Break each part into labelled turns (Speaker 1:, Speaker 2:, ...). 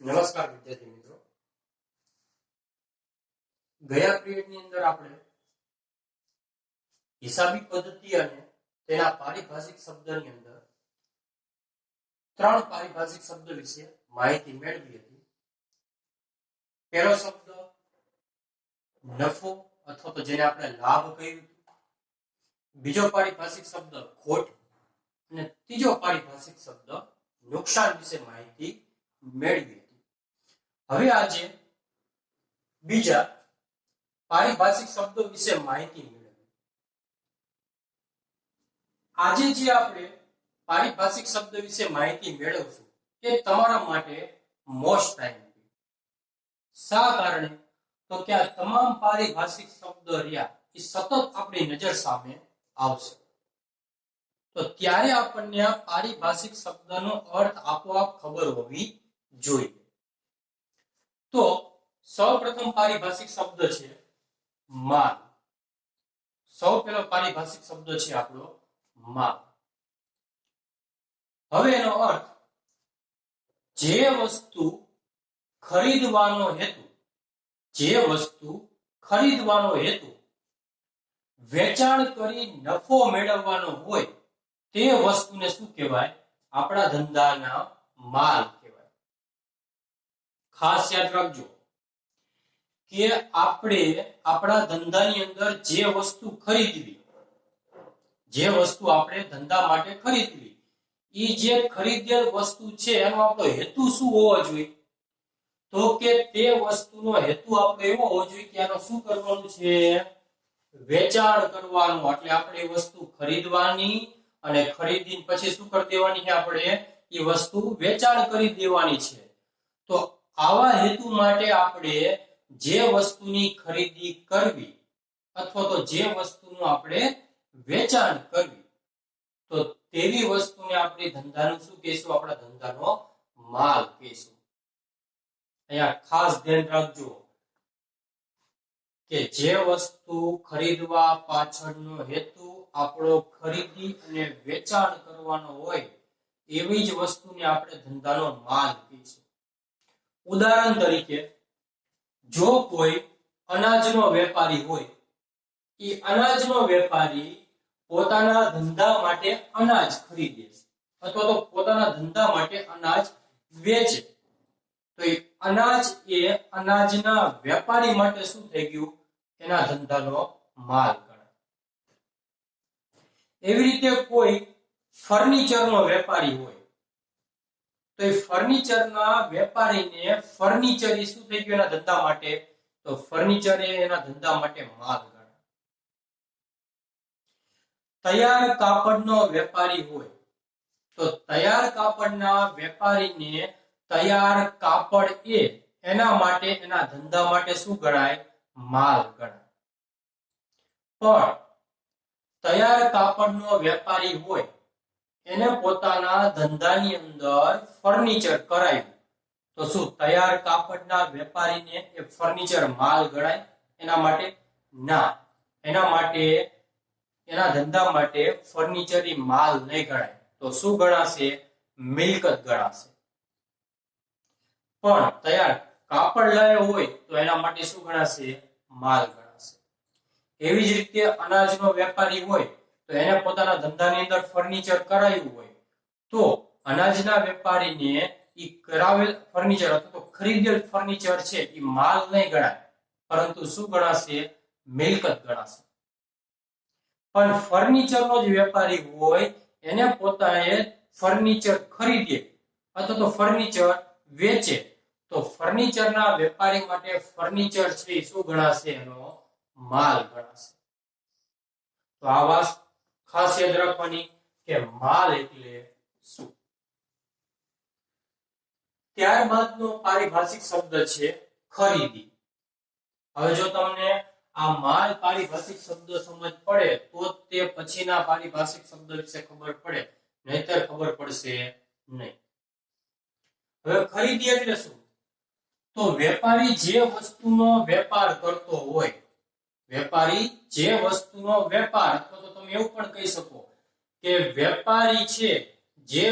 Speaker 1: નમસ્કાર વિદ્યાર્થી મિત્રો, ગયા પીરિયડની અંદર આપણે હિસાબી પદ્ધતિ અને તેના પારિભાષિક શબ્દની અંદર ત્રણ પારિભાષિક શબ્દ વિશે માહિતી મેળવી હતી. પહેલો શબ્દ નફો અથવા તો જેને આપણે લાભ કહ્યું હતું, બીજો પારિભાષિક શબ્દ ખોટ અને ત્રીજો પારિભાષિક શબ્દ નુકસાન વિશે માહિતી મેળવી હતી. હવે આજે બીજા પારિભાષિક શબ્દો વિશે માહિતી મેળવી. આજે જે આપણે પારિભાષિક શબ્દ વિશે માહિતી મેળવશું એ તમારા માટે મોસ્ટ ટાઈમ. શા કારણે? તો કે આ તમામ પારિભાષિક શબ્દો રહ્યા એ સતત આપણી નજર સામે આવશે, તો ત્યારે આપણને આ પારિભાષિક શબ્દનો અર્થ આપોઆપ ખબર હોવી જોઈએ. તો સૌપ્રથમ પારિભાષિક શબ્દ છે માલ. સૌ પહેલો પારિભાષિક શબ્દ છે આપણો માલ. હવે એનો અર્થ જે વસ્તુ ખરીદવાનો હેતુ, વેચાણ કરી નફો મેળવવાનો હોય તે વસ્તુને શું કહેવાય? આપણા ધંધાના માલ કહેવાય. ખાસ યાદ રાખજો કે આપણે આપણા ધંધાની અંદર જે વસ્તુ ખરીદવી, આપણે ધંધા માટે ખરીદવી, એ જે ખરીદેલ વસ્તુ છે એનો આપણો હેતુ શું હોવો જોઈએ? તો કે તે વસ્તુનો હેતુ આપણે એવો હોવો જોઈએ કે આનો શું કરવાનું છે? વેચાણ કરવાનું. એટલે આપણે એ વસ્તુ ખરીદવાની અને ખરીદીને પછી શું કરી દેવાની છે? આપણે એ વસ્તુ વેચાણ કરી દેવાની છે. તો આવા હેતુ માટે આપણે જે વસ્તુની ખરીદી કરવી અથવા તો જે વસ્તુનું આપણે વેચાણ કરવી, તો તેવી વસ્તુને આપણે ધંધાનું શું કહીશું? આપણા ધંધાનો માલ કહીશું. અહીંયા ખાસ ધ્યાન રાખજો કે જે વસ્તુ ખરીદવા પાછળનો હેતુ આપણો ખરીદી અને વેચાણ કરવાનો હોય એવી જ વસ્તુને આપણે ધંધાનો માલ કહીશું. ઉદાહરણ તરીકે, જો કોઈ અનાજનો વેપારી હોય, એ અનાજનો વેપારી પોતાના ધંધા માટે અનાજ ખરીદે અથવા તો પોતાના ધંધા માટે અનાજ વેચે, તો એ અનાજ અનાજના વેપારી માટે શું થઈ ગયું? એના ધંધાનો માલ ગણાય. એવી રીતે કોઈ ફર્નિચરનો વેપારી હોય, તો એ ફર્નિચરના વેપારીને ફર્નિચર શું થઈ ગયું એના ધંધા માટે? તો ફર્નિચર એના ધંધા માટે માલ ગણાય. તૈયાર કાપડનો વેપારી હોય, તો તૈયાર કાપડના વેપારીને તૈયાર કાપડ એના માટે, એના ધંધા માટે શું ગણાય? માલ ગણાય. પણ તૈયાર કાપડનો વેપારી હોય, એને પોતાના ધંધાની અંદર ફર્નિચર કરાવ્યું, તો શું તૈયાર કાપડના વેપારીને એ ફર્નિચર માલ ગણાય? એના માટે ના. એના માટે, એના ધંધા માટે ફર્નિચર માલ નહીં ગણાય. તો શું ગણાશે? મિલકત ગણાશે. પણ તૈયાર કાપડ લાવ્યો હોય તો એના માટે શું ગણાશે? માલ ગણાશે. એવી જ રીતે અનાજનો વેપારી હોય તો એને પોતાના ધંધાની અંદર ફર્નિચર કરાવ્યું હોય, તો અનાજના વેપારીને ઈ કરાવેલ ફર્નિચર અથવા તો ખરીદેલ ફર્નિચર છે એ માલ નહીં ગણાય, પરંતુ શું ગણાશે? મિલકત ગણાશે. પણ ફર્નિચરનો જ વેપારી હોય, એને પોતાએ ફર્નિચર ખરીદે અથવા તો ફર્નિચર વેચે, તો ફર્નિચરના વેપારી માટે ફર્નિચર છે એ શું ગણાશે? એનો માલ ગણાશે. તો આ વાત ખાસ યાદ રાખવાની કે માલ એટલે શું. ત્યારબાદનો પારિભાષિક શબ્દ છે ખરીદી. હવે જો તમને આ માલ પારિભાષિક શબ્દ સમજ પડે તો તે પછીના પારિભાષિક શબ્દ વિશે ખબર પડે, નહીતર ખબર પડશે નહીં. હવે ખરીદી એટલે શું? તો વેપારી જે વસ્તુનો વેપાર કરતો હોય, વેપારી જે વસ્તુનો વેપાર, અથવા તો તમે એવું પણ કહી શકો કે વેપારી છે જે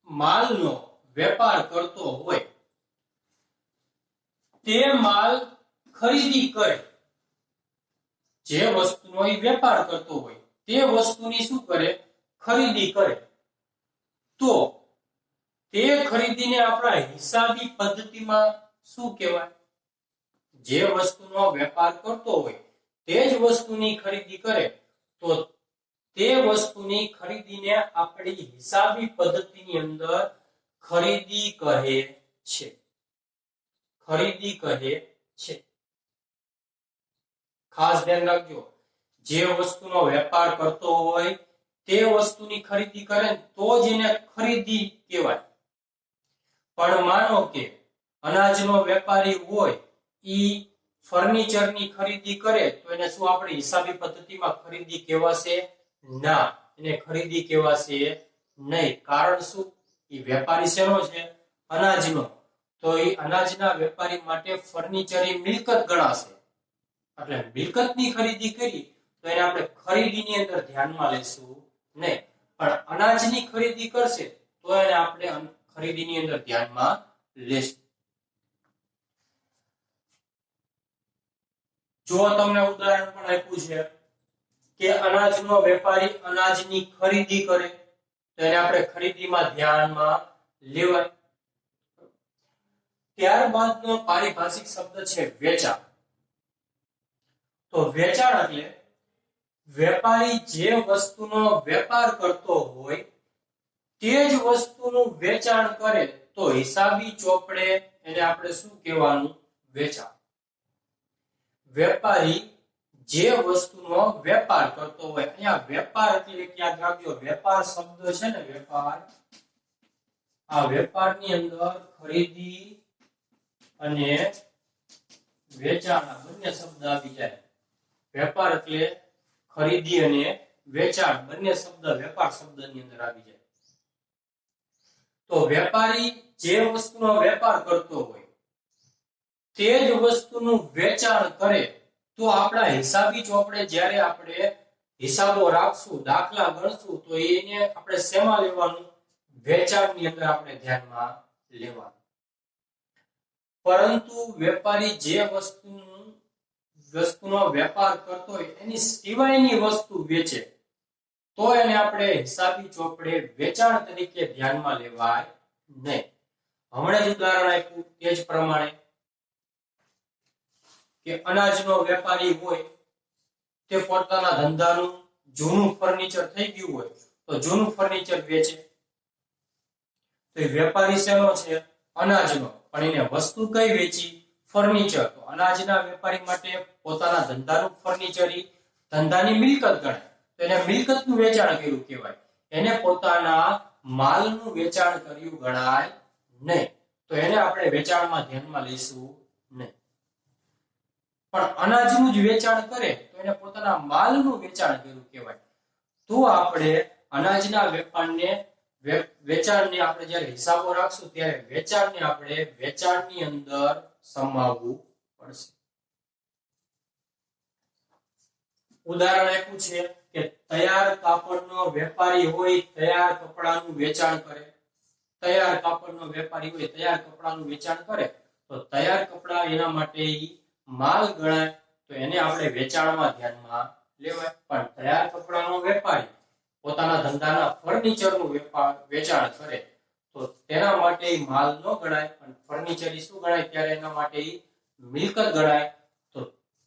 Speaker 1: માલનો વેપાર કરતો હોય, તે માલ ખરીદી કરે, જે વસ્તુનો એ વેપાર કરતો હોય તે વસ્તુની શું કરે? ખરીદી કરે. તો તે ખરીદીને આપણા હિસાબી પદ્ધતિમાં શું કહેવાય? જે વસ્તુનો વેપાર કરતો હોય તે જ વસ્તુની ખરીદી કરે તો તે વસ્તુની ખરીદીને આપણી હિસાબી પદ્ધતિની અંદર ખરીદી કહે છે. ખરીદી કહે છે. ખાસ ધ્યાન રાખજો, જે વસ્તુનો વેપાર કરતો હોય તે વસ્તુની ખરીદી કરે તો જ એને ખરીદી કહેવાય. પણ માનો કે અનાજનો વેપારી હોય ઈ ફર્નિચરની ખરીદી કરે તો એને શું આપણે હિસાબી પદ્ધતિમાં ખરીદી કહેવાશે? ના, એને ખરીદી કહેવાશે નહીં. કારણ શું? ઈ વેપારી શેનો છે? અનાજનો. તો એ અનાજના વેપારી માટે ફર્નિચર એ મિલકત ગણાશે. એટલે મિલકતની ખરીદી કરી તો એને આપણે ખરીદીની અંદર ધ્યાનમાં લેશું નહીં. પણ અનાજની ખરીદી કરશે તો એને આપણે ખરીદીની અંદર ધ્યાનમાં લેશું. જો તમને ઉદાહરણ પણ આપ્યું છે કે અનાજનો વેપારી અનાજની ખરીદી કરે તો એને આપણે ખરીદીમાં ધ્યાનમાં લેવાય. ત્યારબાદનો પારિભાષિક શબ્દ છે વેચાણ. તો વેચાણ એટલે વેપારી જે વસ્તુનો વેપાર કરતો હોય તે જ વસ્તુનું વેચાણ કરે તો હિસાબી ચોપડે એને આપણે શું કહેવાનું? વેચાણ. વેપારી જે વસ્તુનો વેપાર કરતો હોય, અહીંયા વેપાર એટલે યાદ રાખજો, વેપાર શબ્દ છે ને, વેપાર, આ વેપારની અંદર ખરીદી અને વેચાણ બંને શબ્દ આવી જાય. વેપાર એટલે ખરીદી અને વેચાણ બંને શબ્દ વેપાર શબ્દની અંદર આવી જાય. તો વેપારી જે વસ્તુનો વેપાર કરતો હોય તે જ વસ્તુનું વેચાણ કરે તો આપણા હિસાબી ચોપડે જ્યારે આપણે હિસાબો રાખશું, દાખલા ગણશું તો એને આપણે શેમાં લેવાનું? વેચાણની અંદર આપણે ધ્યાનમાં લેવાનું. પરંતુ વેપારી જે વસ્તુનો વેપાર કરતો હોય એની સિવાયની વસ્તુ વેચે તો એને આપણે હિસાબી ચોપડે વેચાણ તરીકે ધ્યાનમાં લેવાય નહીં. હમણાં જ ઉદાહરણ આપ્યું તે જ પ્રમાણે કે અનાજનો વેપારી હોય તે પોતાના ધંધાનું જૂનું ફર્નિચર થઈ ગયું હોય તો જૂનું ફર્નિચર વેચે. તો એ વેપારી શેનો છે? અનાજનો. પણ એને વસ્તુ કઈ વેચી? ફર્નિચર. તો અનાજના વેપારી માટે પોતાના ધંધાનું ફર્નિચર ધંધાની મિલકત ગણાય તો એને મિલકતનું વેચાણ કર્યું કહેવાય. એને પોતાના માલનું વેચાણ કર્યું ગણાય નહીં. તો એને આપણે વેચાણમાં ધ્યાનમાં લઈશું નહીં. પણ અનાજનું જ વેચાણ કરે તો એને પોતાના માલનું વેચાણ કર્યું કહેવાય. તો આપણે અનાજના વેચાણને આપણે જ્યારે હિસાબો રાખશું ત્યારે વેચાણને આપણે વેચાણની અંદર સમાવવું પડશે. ઉદાહરણ આપ્યું છે કે તૈયાર કાપડનો વેપારી હોય તૈયાર કપડાનું વેચાણ કરે. તૈયાર કાપડનો વેપારી હોય તૈયાર કપડાનું વેચાણ કરે તો તૈયાર કપડા એના માટે માલ ગણાય તો એને આપણે વેચાણમાં ધ્યાનમાં લેવાય. પણ તૈયાર કપડાનો વેપારી પોતાના ધંધાના ફર્નિચરનું વેચાણ કરે તો તેના માટે માલ ન ગણાય, પણ ફર્નિચર શું ગણાય? ત્યારે એના માટે મિલકત ગણાય. તો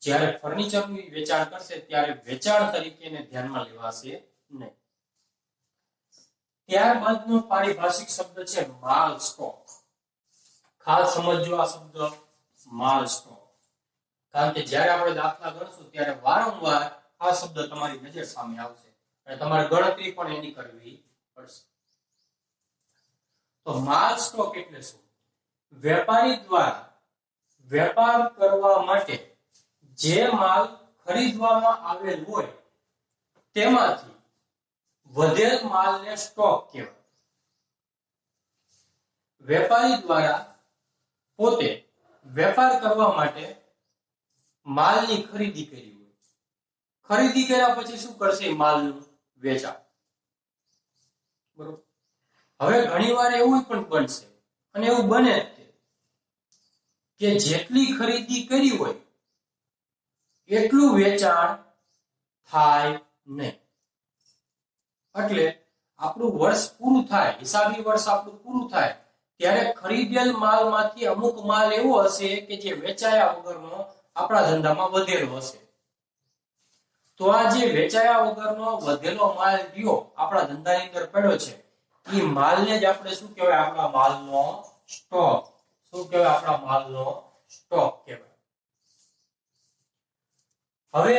Speaker 1: જ્યારે ફર્નિચરનું વેચાણ કરશે ત્યારે વેચાણ તરીકે એને ધ્યાનમાં લેવાશે નહીં. ત્યારબાદનો પારિભાષિક શબ્દ છે માલ સ્ટોક. ખાસ સમજો આ શબ્દ માલ સ્ટોક, કારણ કે જ્યારે આપણે દાખલા ગણશું ત્યારે વારંવાર આ શબ્દ તમારી નજર સામે આવશે અને તમારે ગણતરી પણ એની કરવી પડશે. તો માલ સ્ટોક એટલે શું? વેપારી દ્વારા વેપાર કરવા માટે જે માલ ખરીદવામાં આવેલ હોય તેમાંથી વધેલ માલને સ્ટોક કહેવાય. વેપારી દ્વારા પોતે વેપાર કરવા માટે માલની ખરીદી કરી હોય, ખરીદી કર્યા પછી શું કરશે? માલનું વેચાણ. બરોબર. હવે ઘણીવાર એવું પણ બનશે અને એવું બને કે જેટલી ખરીદી કરી હોય એટલું વેચાણ થાય નહીં. એટલે આપણું વર્ષ પૂરું થાય, હિસાબી વર્ષ આપણું પૂરું થાય ત્યારે ખરીદેલ માલમાંથી અમુક માલ એવો હશે કે જે વેચાયા વગરનો આપણા ધંધામાં વધેલો હશે. તો આ જે વેચાયા વગરનો વધેલો માલ રહ્યો આપણા ધંધાની અંદર પડ્યો છે, એ માલને જ આપણે શું કહેવાય? આપણા માલનો સ્ટોક. શું કહેવાય? આપણા માલનો સ્ટોક કહેવાય. હવે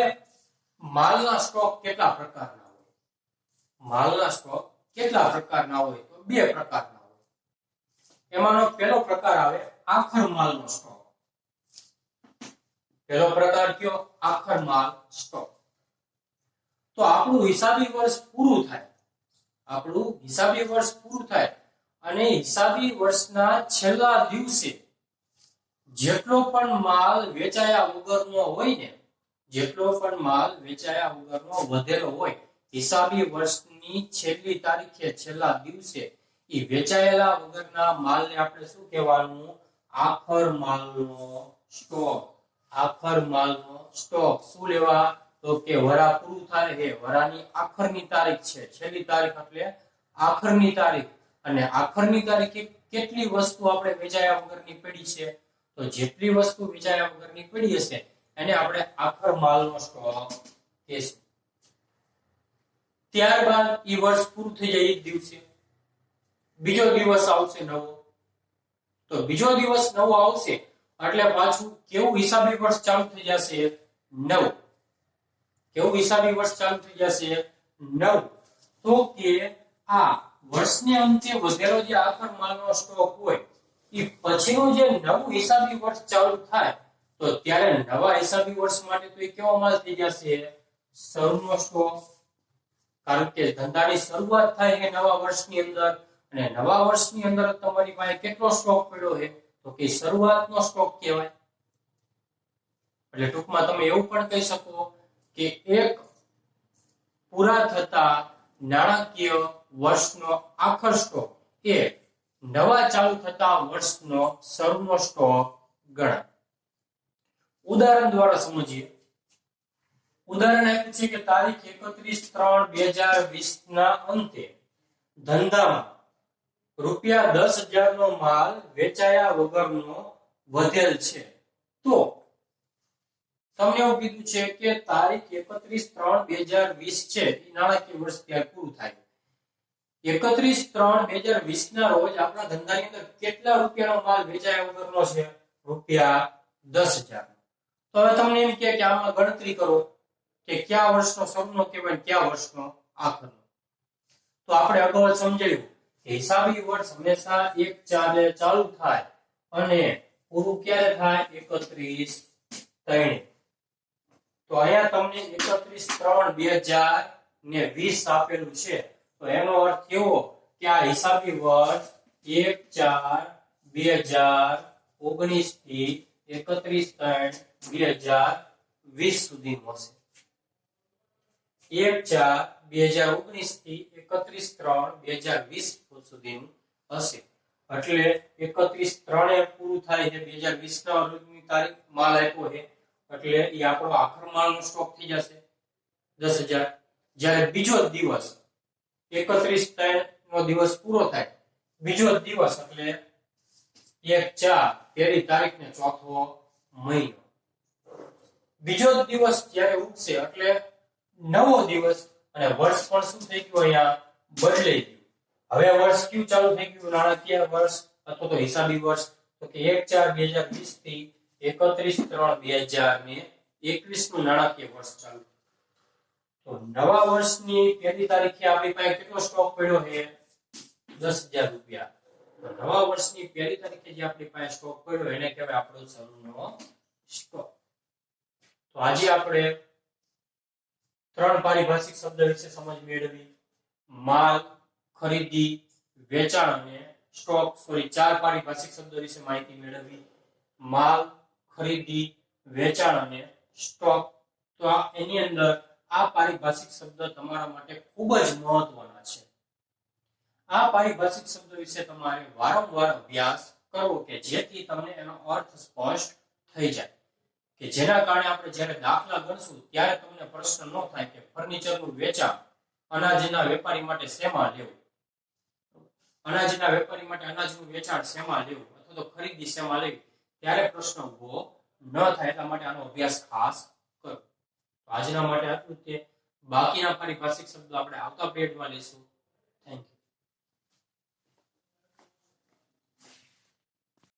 Speaker 1: માલના સ્ટોક કેટલા પ્રકારના હોય? માલના સ્ટોક કેટલા પ્રકારના હોય? તો બે પ્રકારના હોય. એમાંનો પહેલો પ્રકાર આવે આખર માલનો સ્ટોક. પહેલો પ્રકાર કયો? આખર માલ સ્ટોક. તો આપણું હિસાબી વર્ષ પૂરું થાય, આપણું હિસાબી વર્ષ પૂરું થાય અને હિસાબી વર્ષના છેલ્લા દિવસે જેટલો પણ માલ વેચાયા વગરનો હોય ને, જેટલો પણ માલ વેચાયા વગરનો વધેલો હોય, હિસાબી વર્ષની છેલ્લી તારીખે છેલ્લા દિવસે એ વેચાયેલા વગરના માલને આપણે શું કહેવાનું? આખર માલનો સ્ટોક. આખર માલનો સ્ટોક. શું લેવા? તો કે વરા પૂરું થાય છે, વરાની આખરની તારીખ છે, છેલ્લી તારીખ એટલે આખરની તારીખ. અને આખરની તારીખે કેટલી વસ્તુ આપણે વેચાયા વગરની પડી છે? તો જેટલી વસ્તુ વેચાયા વગરની પડી હશે એને આપણે આખર માલનો સ્ટોક કહેશું. ત્યારબાદ ઈ વર્ષ પૂરું થઈ જાય, એક દિવસે બીજો દિવસ આવશે નવો. તો બીજો દિવસ નવો આવશે એટલે પાછું કેવું હિસાબી વર્ષ ચાલુ થઈ જશે? નવું. કેવું હિસાબી વર્ષ ચાલુ થઈ જશે? નવું. તો કે આ વર્ષને અંતે વધેલો જે આખર માલનો સ્ટોક હોય એ પછીનું જે નવું હિસાબી વર્ષ ચાલુ થાય તો ત્યારે નવા હિસાબી વર્ષ માટે તો એ કેવો માલ થઈ જશે? શરૂનો સ્ટોક. કારણ કે ધંધાની શરૂઆત થાય છે નવા વર્ષની અંદર, અને નવા વર્ષની અંદર તમારી પાસે કેટલો સ્ટોક પડ્યો છે? તો કે શરૂઆતનો સ્ટોક કહેવાય. એટલે ટૂંકમાં તમે એવું પણ કહી શકો કે એક પૂરા થતા નાણાકીય વર્ષનો આખર સ્ટોક એ નવા ચાલુ થતા વર્ષનો શરૂનો સ્ટોક ગણાય. ઉદાહરણ દ્વારા સમજીએ. ઉદાહરણ આપ્યું છે કે તારીખ 31/3/2020 ના અંતે ધંધામાં ₹10,000 નો માલ વેચાયા વગરનો વધેલ છે. તો તમને એવું કીધું છે કે તારીખ 31/3/2020 છે એ નાણાકીય વર્ષ ત્યારે પૂરું થાય. 31/3/2020 ના રોજ આપણા ધંધાની અંદર કેટલા રૂપિયાનો માલ વેચાયા વગરનો છે? ₹10,000. તો હવે તમને એમ કહે કે આમાં ગણતરી કરો કે કયા વર્ષનો શરૂનો કહેવાય, કયા વર્ષનો આખરનો. તો આપણે અગાઉ સમજાયું હિસાબી વર્ષ હંમેશા 1/4 ચાલુ થાય અને પૂરું ક્યારે થાય? 31/3. તો અહીંયા તમને 31/3/2020 આપેલું છે. તો એનો અર્થ એવો કે આ હિસાબી વર્ષ 1/4/2019 થી 31/3/2020 સુધીનો હશે. 1/4/2019 થી 31/3/2020 સુધીનું હશે. એટલે 31/3 એ પૂરું થાય છે 2020 ના રોજની તારીખ માલ આપ્યો છે એટલે એ આપણો આખર માલનો સ્ટોક થઈ જશે 10,000. જ્યારે બીજો દિવસ 31/3 નો દિવસ પૂરો થાય, બીજો દિવસ એટલે 1/4 પહેલી તારીખને ચોથો મહિનો, બીજો દિવસ જ્યારે ઉગશે એટલે નવો દિવસ અને વર્ષ પણ શું થઈ ગયું? અહીંયા બદલાઈ ગયું. હવે વર્ષ કયું ચાલુ થઈ ગયું? નાણાકીય વર્ષ અથવા તો હિસાબી વર્ષ. તો કે 1/4/2020 થી 31/3/2021 નું નાણાકીય વર્ષ ચાલુ. તો નવા વર્ષની પહેલી તારીખે આપણી પાસે કેટલો સ્ટોક પડ્યો છે? ₹10,000. તો નવા વર્ષની પહેલી તારીખે જે આપણી પાસે સ્ટોક પડ્યો એને કહેવાય આપણો શરૂનો સ્ટોક. તો આજે આપણે 3 પારિભાષિક શબ્દ વિશે સમજ મેળવી. માલ, ખરીદી, વેચાણ અને સ્ટોક. 4 પારિભાષિક શબ્દ વિશે માહિતી મેળવી. માલ, ખરીદી, વેચાણ અને સ્ટોક. તો એની અંદર આ પારિભાષિક શબ્દ તમારા માટે ખૂબ જ મહત્વના છે. આ પારિભાષિક શબ્દ વિશે તમારે વારંવાર અભ્યાસ કરવો કે જેથી તમને એનો અર્થ સ્પષ્ટ થઈ જાય, કે જેના કારણે આપણે જ્યારે દાખલા ગણશું ત્યારે તમને પ્રશ્ન ન થાય કે ફર્નિચરનું વેચાણ અનાજના વેપારી માટે શેમાં લેવું, અનાજના વેપારી માટે અનાજનું વેચાણ શેમાં લેવું અથવા તો ખરીદી શેમાં લેવી, ત્યારે પ્રશ્ન ઉભો ન થાય. એટલા માટે આનો અભ્યાસ ખાસ કરો. આજના માટે આટલું જ છે. બાકીના પારિભાષિક શબ્દો આપણે આવતા પીરિયડમાં લઈશું. Thank you.